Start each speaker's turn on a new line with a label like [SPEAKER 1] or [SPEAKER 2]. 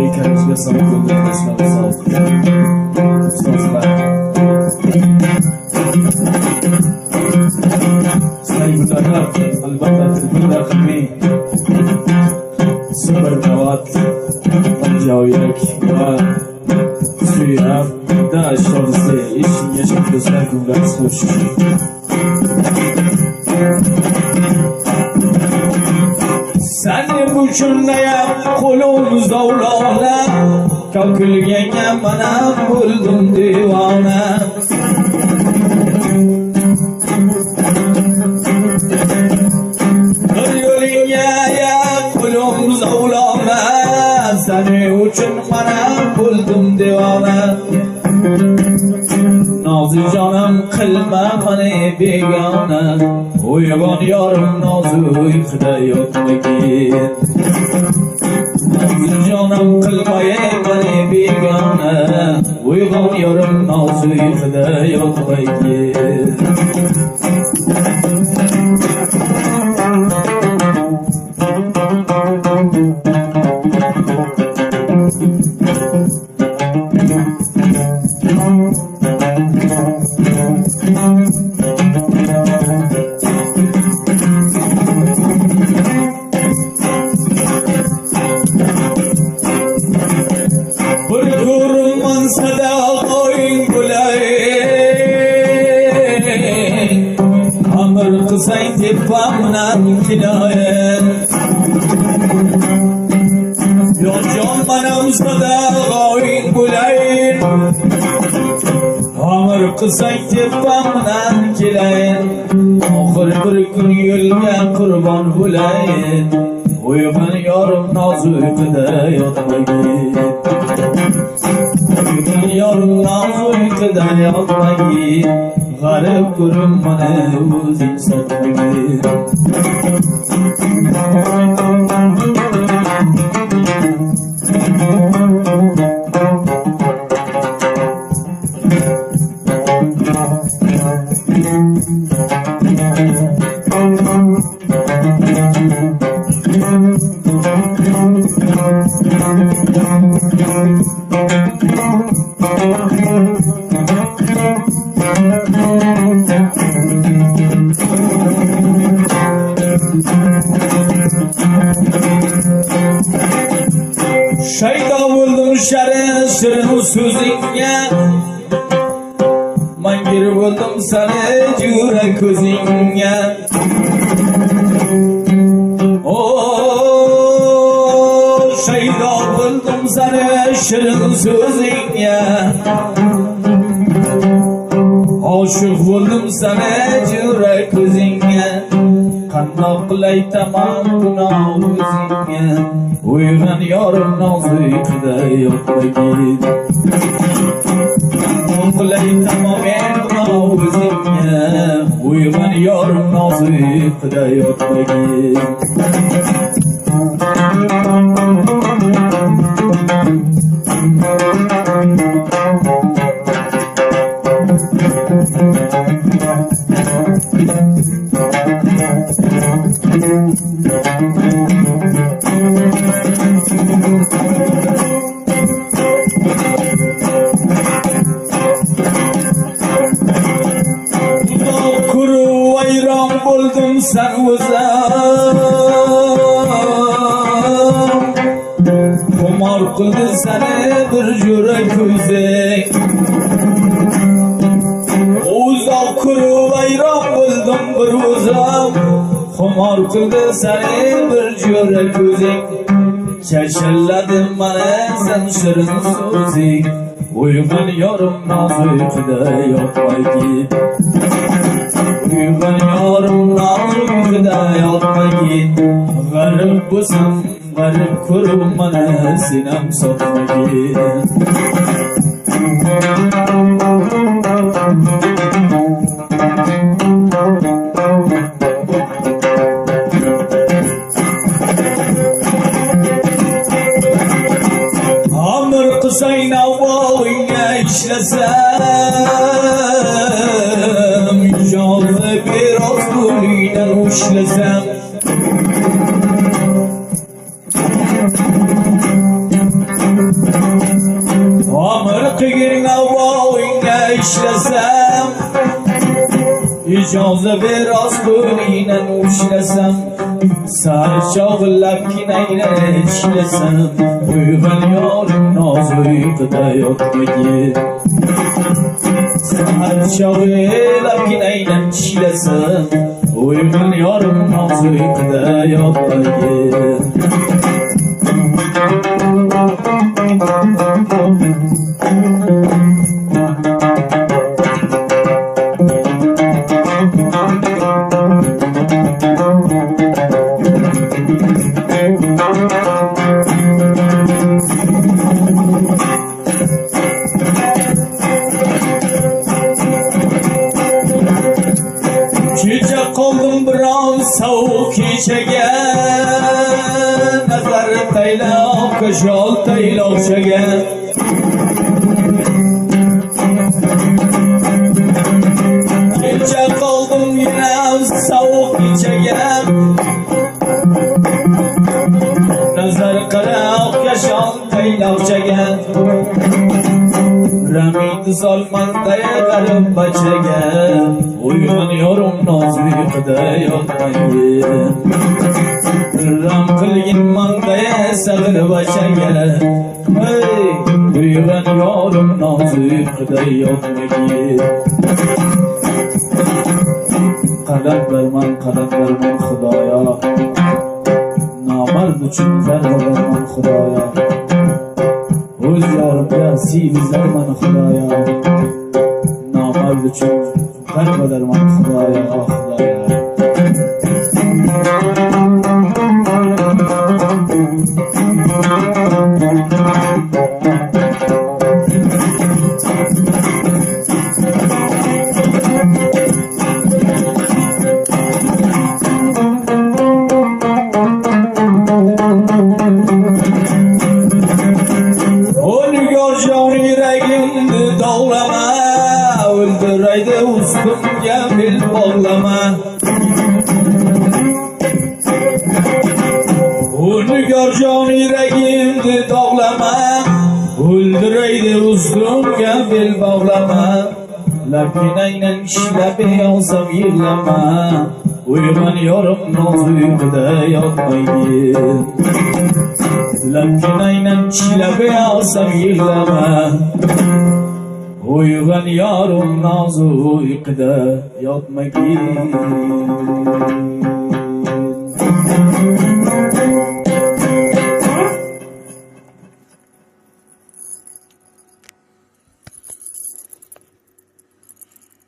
[SPEAKER 1] heykalimizga salom yo'llayapsizlar. Sog' ustozlar. Sizlarga albatta tillar qilmang. Super navat, joylik va suyab da shodisi ishing yashab do'stlar kunlarsiz xush. Senin uchundayam qo'lim zavlona, ko'kilganga mana bo'ldim divona. Bir yo'lingga qo'lim zavlona, senin uchun mana bo'ldim divona. Nozijonim qilma meni begona, uyg'on yorim nozik uyquda yotmagin. Nozijonim qilma meni begona, uyg'on yorim nozik uyquda yotmagin. Kısayın tepamdan kinayet Yoncan manam sadağayın bulayın Amır kısayın tepamdan kinayet Ahır bir gün yülge kurban bulayın Uygun yarım naz uykuda yatmayın Uygun yarım naz uykuda yatmayın Garip kurum bana uzun satmayın Şeyda buldum şirin sözünge Mangir buldum seni cüre közünge Şeyda buldum seni şirin sözünge Aşık buldum seni cüre közünge Kanna qilay tamam günah o'zingga Uyg'on yorim nozik uyquda yotmagin Kanna qilay tamam günah o'zingga Uyg'on yorim nozik uyquda yotmagin Kuru vayron buldum sen o'zim Xumor qildi seni bir yurak ko'zing Uzoq kuru vayron buldum bir o'zim Xumor qildi seni bir yurak ko'zing Chashalladim mana sen shirin so'zing Uyg'on yorim nozik uyquda yotmagin Uyg'on yorim nozik uyquda yotmagin G'arib bo'lsam g'arib ko'rib mana sinam sotmagin Amr qilsang navoiyga ishlasam Jonni biroz qo'lingdan ushlasam Cazibe rasbunine nuşlesem Sarçağı lapkineyne çilesem Uygun yarım nazıyıkda yok mu git Sarçağı lapkineyne çilesem Uygun yarım nazıyıkda yok mu git Çiçek oldum biraz soğuk içege Nazar taylak, kışal taylak şege Çiçek oldum yine soğuk içege Nazar kırak, yaşal taylak şege Ramid salmandaya garip bachege Uyg'onuyorum nozuyuqda yotmaydi Ram qilgin mandaya sag'ir bachege Uyg'onuyorum nozuyuqda yotmaydi Qadam berman xudoya Nomard uchun zarba berman xudoya O'z yorimga siyg'izarman xudoya Nomard uchun zarba berman xudoya xudoya Öldüreydi ustumga bel bog'lama O'rnigar jon yuragimni dog'lama O'ldiraydi ustumga bel bog'lama Labginangdan ishlab yonsam yig'lama Uyg'on yorim nozuyuqda yotmaydi Labginangdan ishlab yonsam yig'lama Uyg'on yorim nozu uyquda yotmagin